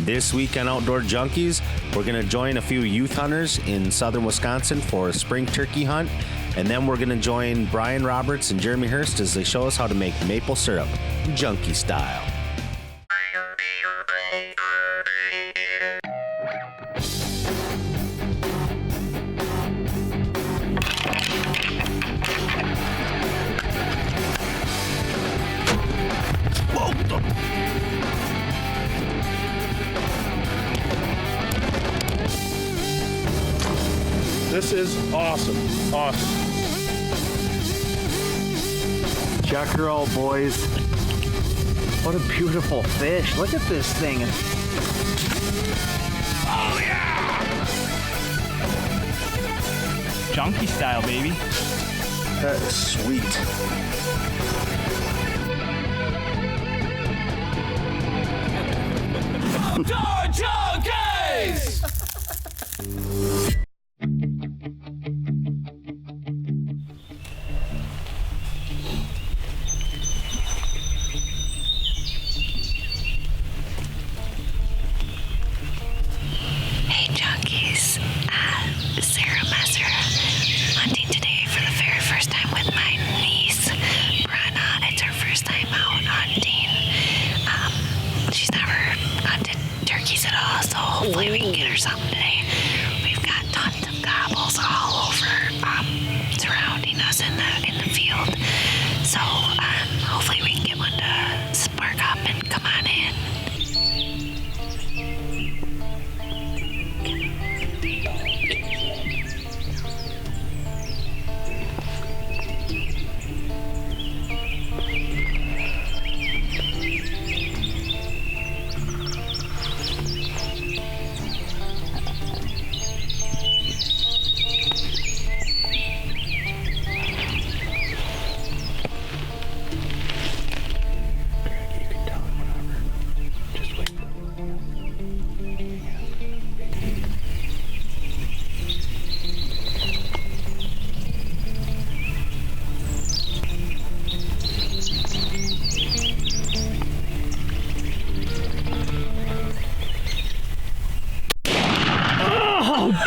This week on Outdoor Junkies, we're going to join a few youth hunters in southern Wisconsin for a spring turkey hunt. And then we're going to join Brian Roberts and Jeremy Hurst as they show us how to make maple syrup, Junkie Style. This is awesome. Awesome. Check her out, boys. What a beautiful fish. Look at this thing. Oh, yeah! Junkie Style, baby. That is sweet. Outdoor Junkies! Hunting today for the very first time with my niece, Brenna. It's her first time out hunting. She's never hunted turkeys at all, so hopefully we can get her something today. We've got tons of gobbles all over surrounding us in the field. So hopefully we can get one to spark up and come on in.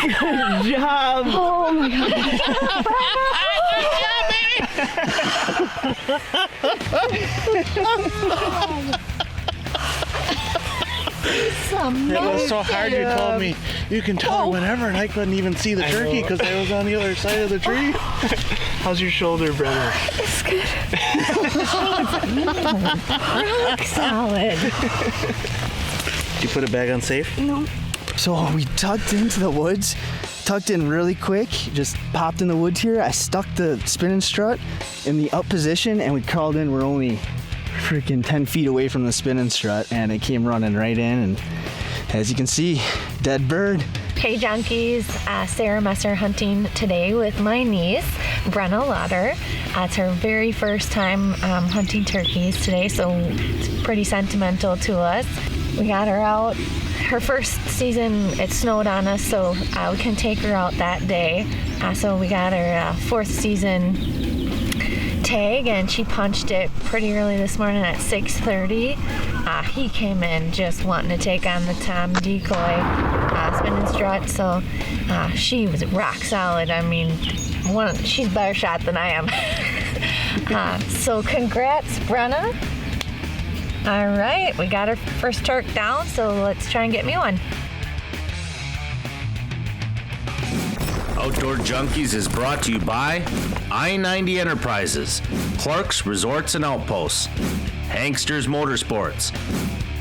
Good job! Oh my God! It was so hard. You told me you can tell her whenever, and I couldn't even see the turkey because I was on the other side of the tree. How's your shoulder, Brenna? It's good. Rock solid. Did you put it back on safe? No. So we tucked into the woods, tucked in really quick, just popped in the woods here. I stuck the spinning strut in the up position and we crawled in. We're only freaking 10 feet away from the spinning strut and it came running right in. And as you can see, dead bird. Hey Junkies, Sarah Messer hunting today with my niece, Brenna Lauder. It's her very first time hunting turkeys today, so it's pretty sentimental to us. We got her out. Her first season, it snowed on us, so we couldn't take her out that day. So we got her fourth season tag, and she punched it pretty early this morning at 6:30. He came in just wanting to take on the Tom decoy spinning strut, so she was rock solid. I mean, she's a better shot than I am. So congrats, Brenna. All right, we got our first turk down, so let's try and get me one. Outdoor Junkies is brought to you by I-90 Enterprises, Clark's Resorts and Outposts, Hanksters Motorsports,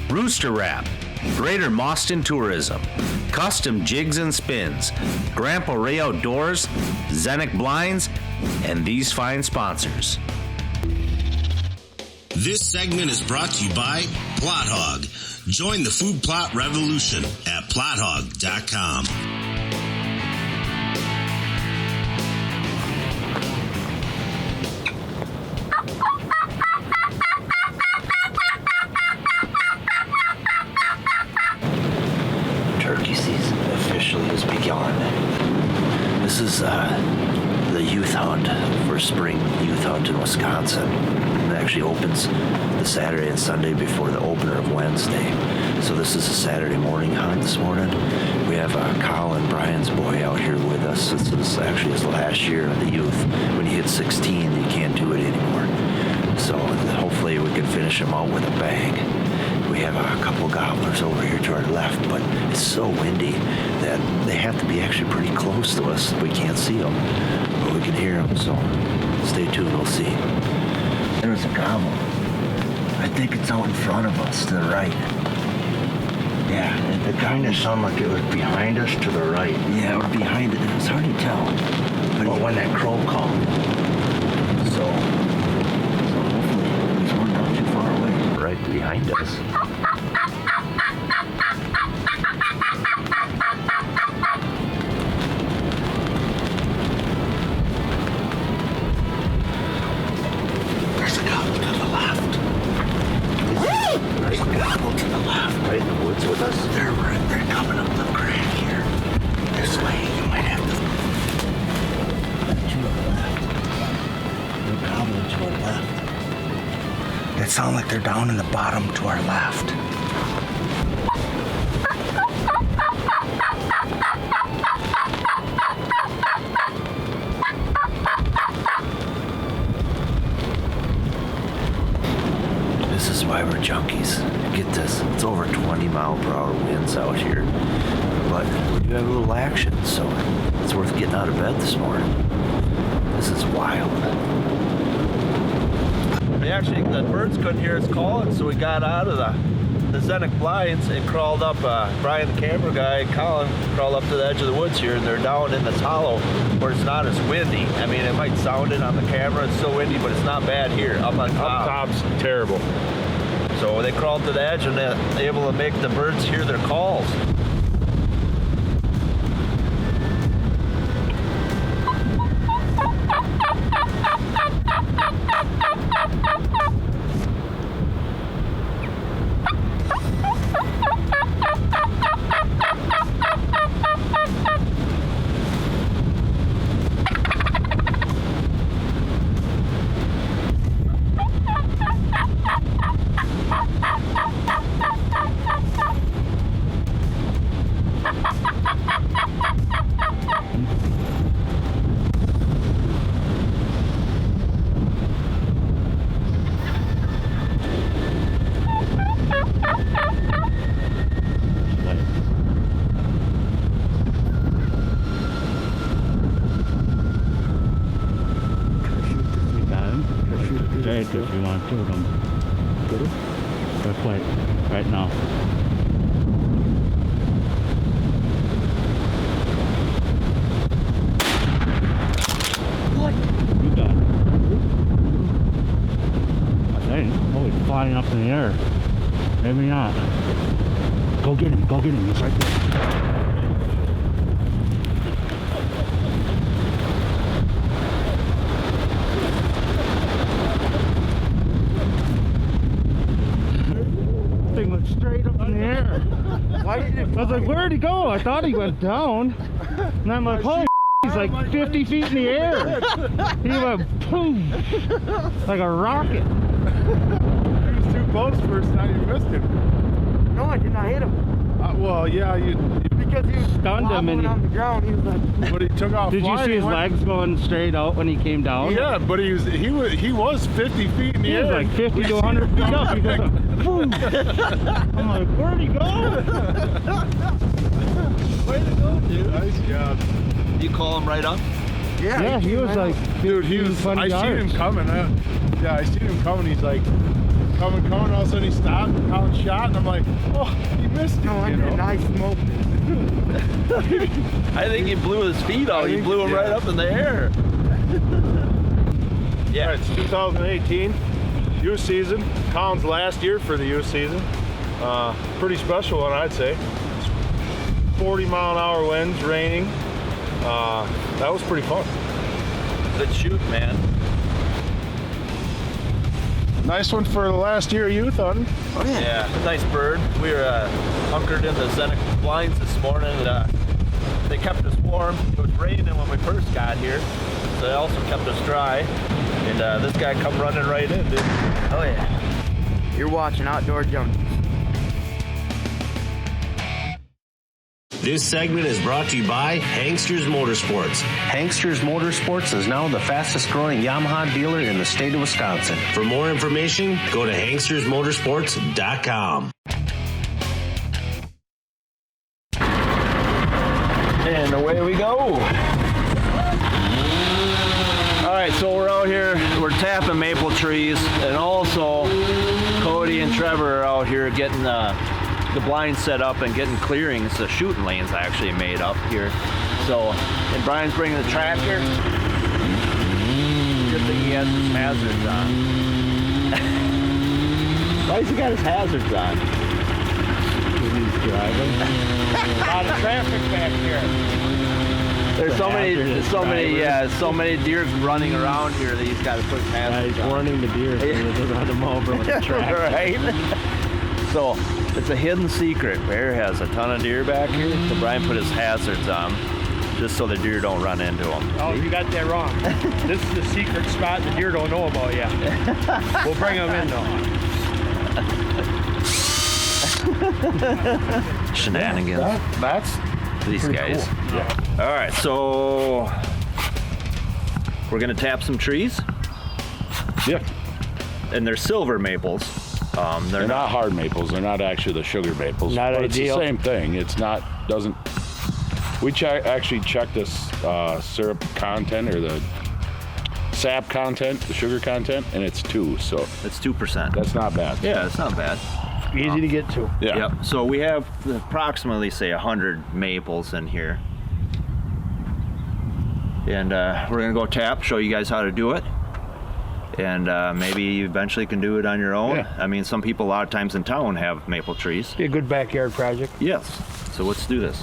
Rooster Wrap, Greater Mauston Tourism, Custom Jigs and Spins, Grandpa Ray Outdoors, Zenick Blinds, and these fine sponsors. This segment is brought to you by Plot Hog. Join the food plot revolution at plothog.com. Turkey season officially has begun. This is the youth hunt for spring youth hunt in Wisconsin. actually opens the Saturday and Sunday before the opener of Wednesday. So this is a Saturday morning hunt this morning. We have Colin, Brian's boy, out here with us. This is actually his last year in the youth. When he hits 16, you can't do it anymore. So hopefully we can finish him out with a bag. We have a couple gobblers over here to our left, but it's so windy that they have to be actually pretty close to us. We can't see them, but we can hear them, so stay tuned, we'll see. There's a gobbler. I think it's out in front of us to the right. Yeah, it kind of sounded like it was behind us to the right. Yeah, or behind it. It's hard to tell. But when that crow called. So hopefully he's one not too far away. Right behind us. There's a gobbler to the left. There's a gobbler to the left. Right in the woods with us? They're coming up the crack here. This way, you might have to. To the left. They're gobbling to our left. It sounds like they're down in the bottom to our left. This is why we're junkies. Get this, it's over 20 mile per hour winds out here. But we do have a little action, so it's worth getting out of bed this morning. This is wild. We actually, the birds couldn't hear us calling, so we got out of the Zenic blinds and crawled up. Brian, the camera guy, and Colin crawled up to the edge of the woods here, and they're down in this hollow where it's not as windy. I mean, it might sound it on the camera, it's so windy, but it's not bad here. Up on top. Up top's terrible. So they crawled to the edge and they're able to make the birds hear their calls. If you want to them. Just wait, right now. What? You got it. I think. Oh, he's flying up in the air. Maybe not. Go get him, he's right there. Thing went straight up in the air. Why did it? I was like, where'd he go? I thought he went down. And I'm like, holy, he's like 50 feet in the air. He went boom, like a rocket. He was too close first time, you missed him. No, I did not hit him. Well, yeah, because he was stunned him and on the ground. He was like, but he took off. Did you see his legs going straight out when he came down? Yeah, but he was 50 feet in the air. He was like 50 to 100 feet up. He goes, boom. I'm like, where'd he go? Way to go, dude. Nice job. You call him right up? Yeah, he was like, dude, he was. I seen him coming. I seen him coming. He's like coming. All of a sudden he stopped. Colin shot, and I'm like, oh, he missed him. I smoked it. I think he blew his feet out. He blew him right up in the air. Yeah, it's 2018 youth season. Colin's last year for the youth season. Pretty special one, I'd say. 40 mile an hour winds, raining. That was pretty fun. Good shoot, man. Nice one for the last year of youth hunting. Oh, yeah, nice bird. We were hunkered in the Zenic blinds this morning. They kept us warm. It was raining when we first got here. It also kept us dry. And this guy come running right in, dude. Oh yeah. You're watching Outdoor Junkies. This segment is brought to you by Hangsters Motorsports. Hangsters Motorsports is now the fastest growing Yamaha dealer in the state of Wisconsin. For more information, go to hangstersmotorsports.com. And away we go. All right, so we're out here, we're tapping maple trees, and also Cody and Trevor are out here getting the blind set up and getting clearings. The shooting lanes actually made up here. So, and Brian's bringing the tractor. Good thing he has his hazards on. Why's he got his hazards on? He's driving. A lot of traffic back here. There's so many deer running around here that he's got to put his hazards on. He's warning the deer so they run them over with the tractor. Right? So, it's a hidden secret. Bear has a ton of deer back here, so Brian put his hazards on just so the deer don't run into them. Oh, you got that wrong. This is the secret spot the deer don't know about yet. We'll bring them in though. Shenanigans. That's These guys. cool. Yeah. All right, so we're gonna tap some trees. Yeah. And they're silver maples. They're not hard maples. They're not actually the sugar maples. Not but ideal. It's the same thing. It's not, doesn't, we actually checked this syrup content or the sap content, the sugar content, and it's 2, so. It's 2%. That's not bad. Yeah, it's not bad. Easy to get to. Yeah. Yep. So we have approximately, say, 100 maples in here. And we're gonna go tap, show you guys how to do it. And maybe you eventually can do it on your own. Yeah. I mean, some people a lot of times in town have maple trees. Be a good backyard project. Yes. So let's do this.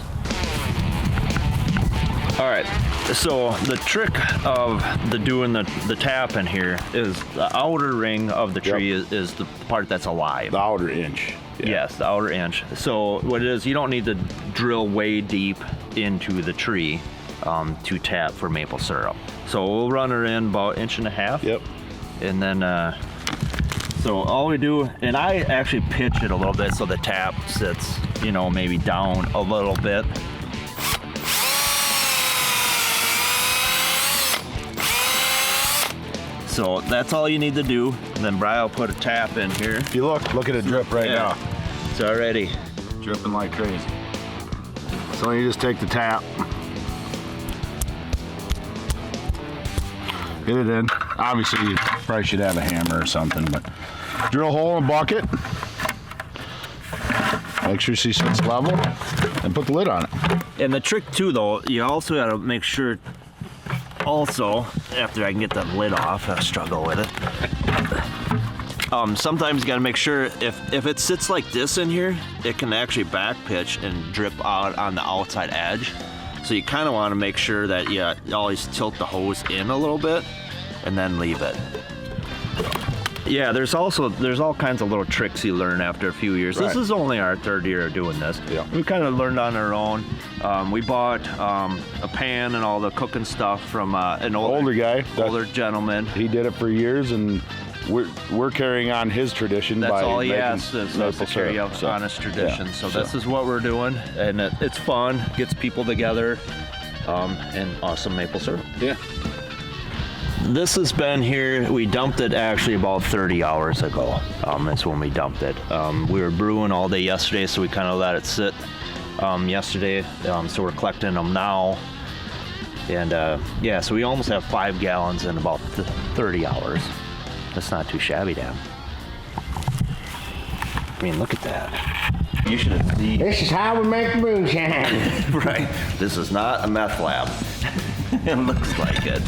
All right. So the trick of doing the tap in here is the outer ring of the tree is the part that's alive. The outer inch. Yeah. Yes, the outer inch. So what it is, you don't need to drill way deep into the tree to tap for maple syrup. So we'll run her in about 1.5 inches. Yep. And then, so all we do, and I actually pitch it a little bit so the tap sits, maybe down a little bit. So that's all you need to do. And then Brian will put a tap in here. If you look at it drip right now. It's already Dripping like crazy. So you just take the tap. Get it in. Obviously, you probably should have a hammer or something, but drill a hole in a bucket. Make sure she sits level, and put the lid on it. And the trick too, though, you also got to make sure. Also, after I can get the lid off, I struggle with it. Sometimes you got to make sure if it sits like this in here, it can actually back pitch and drip out on the outside edge. So you kind of want to make sure that you always tilt the hose in a little bit and then leave it. Yeah, there's all kinds of little tricks you learn after a few years. Right. This is only our 3rd year of doing this. Yeah. We kind of learned on our own. We bought a pan and all the cooking stuff from an older gentleman. He did it for years, and we're carrying on his tradition. That's by all he making asks is us to carry out honest tradition. Yeah, so this is what we're doing, and it's fun, gets people together, and awesome maple syrup. Yeah. This has been here, we dumped it actually about 30 hours ago. That's when we dumped it. We were brewing all day yesterday, so we kind of let it sit yesterday. So we're collecting them now. And yeah, so we almost have 5 gallons in about 30 hours. That's not too shabby, Dan. I mean, look at that. You should have seen. This is how we make moonshine. Right. This is not a meth lab. It looks like it.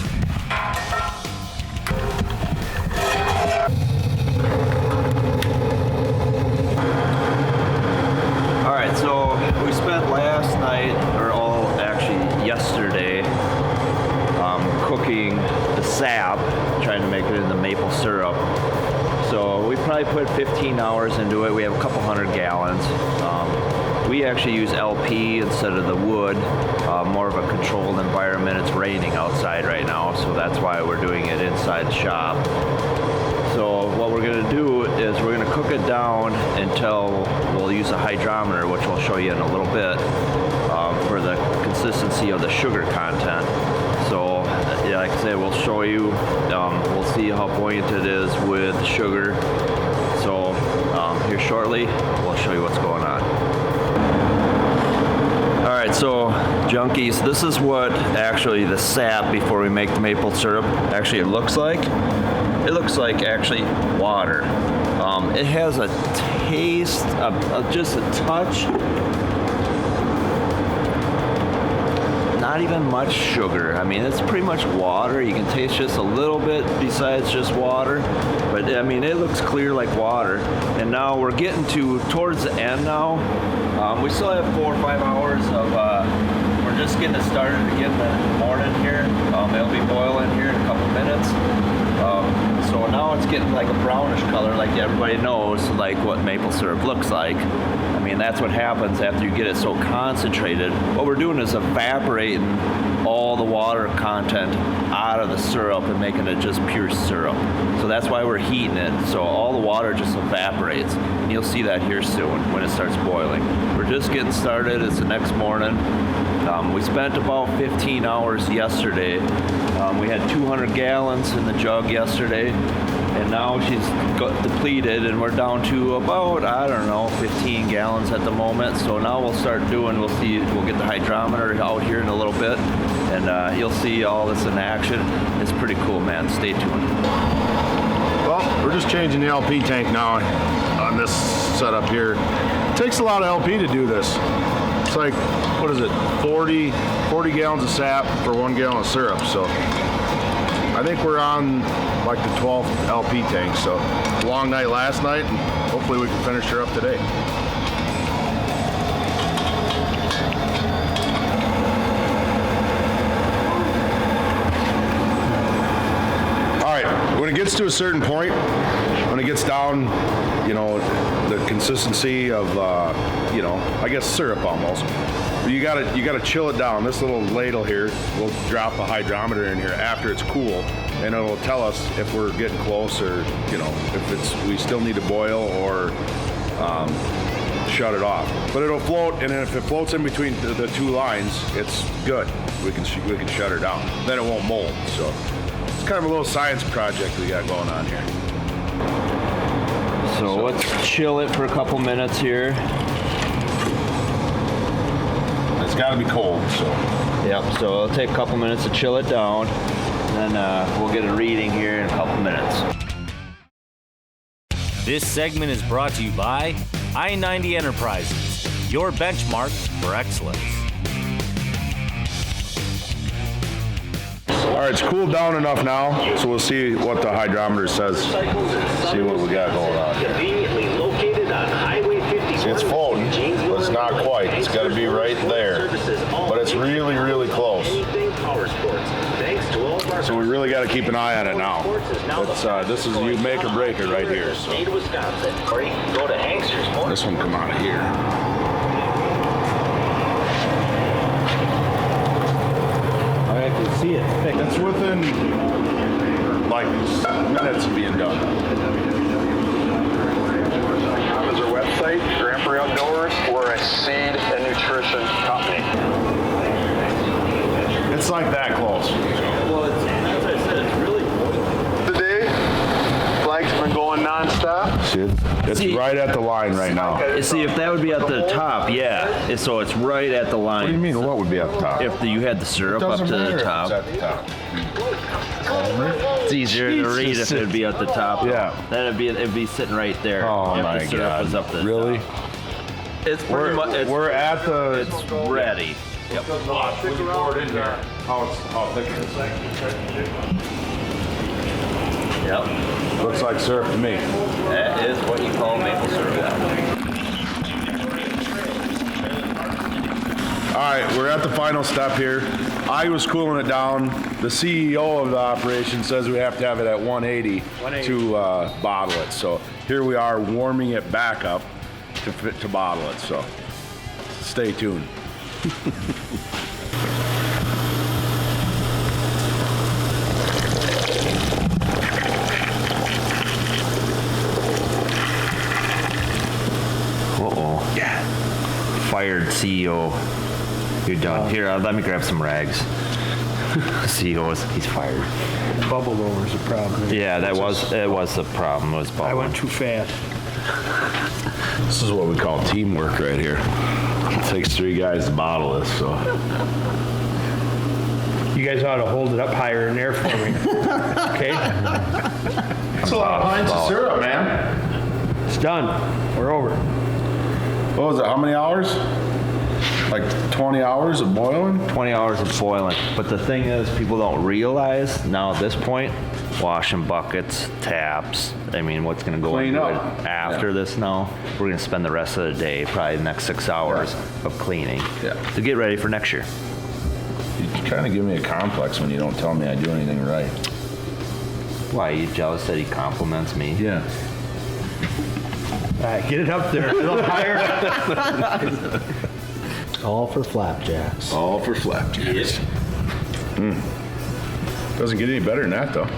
All right, so we spent last night, or yesterday, cooking the sap, trying to make it into maple syrup. So we probably put 15 hours into it. We have a couple hundred gallons. we actually use LP instead of the wood, more of a controlled environment. It's raining outside right now, so that's why we're doing it inside the shop. So what we're going to do is we're going to cook it down until we'll use a hydrometer, which we'll show you in a little bit, for the consistency of the sugar content. So yeah, like I said, we'll show you, we'll see how buoyant it is with sugar. So here shortly, we'll show you what's going on. All right, so junkies, this is what actually the sap before we make the maple syrup actually looks like. It looks like actually water. It has a taste of just a touch, not even much sugar. I mean, it's pretty much water. You can taste just a little bit besides just water, but I mean, it looks clear like water. And now we're getting towards the end now. We still have 4 or 5 hours of, we're just getting it started again in the morning here. It'll be boiling here in a couple minutes. So now it's getting like a brownish color, like everybody knows, like what maple syrup looks like. I mean, that's what happens after you get it so concentrated. What we're doing is evaporating all the water content out of the syrup and making it just pure syrup. So that's why we're heating it. So all the water just evaporates. And you'll see that here soon when it starts boiling. We're just getting started. It's the next morning. We spent about 15 hours yesterday. We had 200 gallons in the jug yesterday, and now she's got depleted, and we're down to about, I don't know, 15 gallons at the moment. So now we'll start doing, we'll get the hydrometer out here in a little bit, and you'll see all this in action. It's pretty cool, man. Stay tuned. Well, we're just changing the LP tank now on this setup here. It takes a lot of LP to do this. It's like, what is it, 40 gallons of sap for 1 gallon of syrup. So I think we're on like the 12th LP tank. So long night last night, and hopefully we can finish her up today. All right, when it gets to a certain point, when it gets down, you know, the consistency of, you know, I guess syrup almost. You gotta chill it down. This little ladle here, we'll drop a hydrometer in here after it's cool, and it'll tell us if we're getting close, or you know, if we still need to boil or shut it off. But it'll float, and if it floats in between the two lines, it's good. We can shut her down. Then it won't mold. So it's kind of a little science project we got going on here. So let's chill it for a couple minutes here. It's got to be cold, so. Yep, so it'll take a couple minutes to chill it down, and then we'll get a reading here in a couple minutes. This segment is brought to you by I-90 Enterprises, your benchmark for excellence. All right, it's cooled down enough now, so we'll see what the hydrometer says. See what we got going on here. Conveniently located on Highway 51. See, it's floating, but it's not quite. It's got to be right there. But it's really, really close. So we really got to keep an eye on it now. This is you make or break it right here. So. This one come out of here. I can see it. It's within like minutes of being done. Is our website, Grand Prix Outdoors. We're a seed and nutrition company. It's like that close. Well, as I said, it's really cool. Today, flags have been going non-stop. It's right at the line right now. See, if that would be at the top, yeah. So it's right at the line. What do you mean, what would be at the top? If you had the syrup up to the top. It's at the top. It's easier to read if it'd be at the top. Yeah. Then it'd be sitting right there. Oh if my the syrup God. was up to the Really? top. It's pretty much. We're at the. It's ready. Yep. How thick it is. Yep. Looks like syrup to me. That is what you call maple syrup. All right, we're at the final step here. I was cooling it down. The CEO of the operation says we have to have it at 180 to bottle it. So here we are warming it back up to bottle it. So Stay tuned. Uh-oh. Yeah. Fired CEO. You're done. Here, let me grab some rags. CEO, he's fired. Bubble over's a problem. Yeah, it was the problem. Was bubble. I went too fast. This is what we call teamwork right here. It takes 3 guys to bottle this, so. You guys ought to hold it up higher in there for me. Okay? That's a lot of pints of syrup, man. It's done. We're over. What was it? How many hours? Like 20 hours of boiling? 20 hours of boiling. But the thing is, people don't realize now at this point, washing buckets, taps, I mean, what's going to go Clean into up. it after this now? We're going to spend the rest of the day, probably the next 6 hours of cleaning to get ready for next year. You kind of give me a complex when you don't tell me I do anything right. Why, you jealous that he compliments me? Yeah. All right, get it up there. A little higher. All for flapjacks. All for flapjacks. Doesn't get any better than that, though.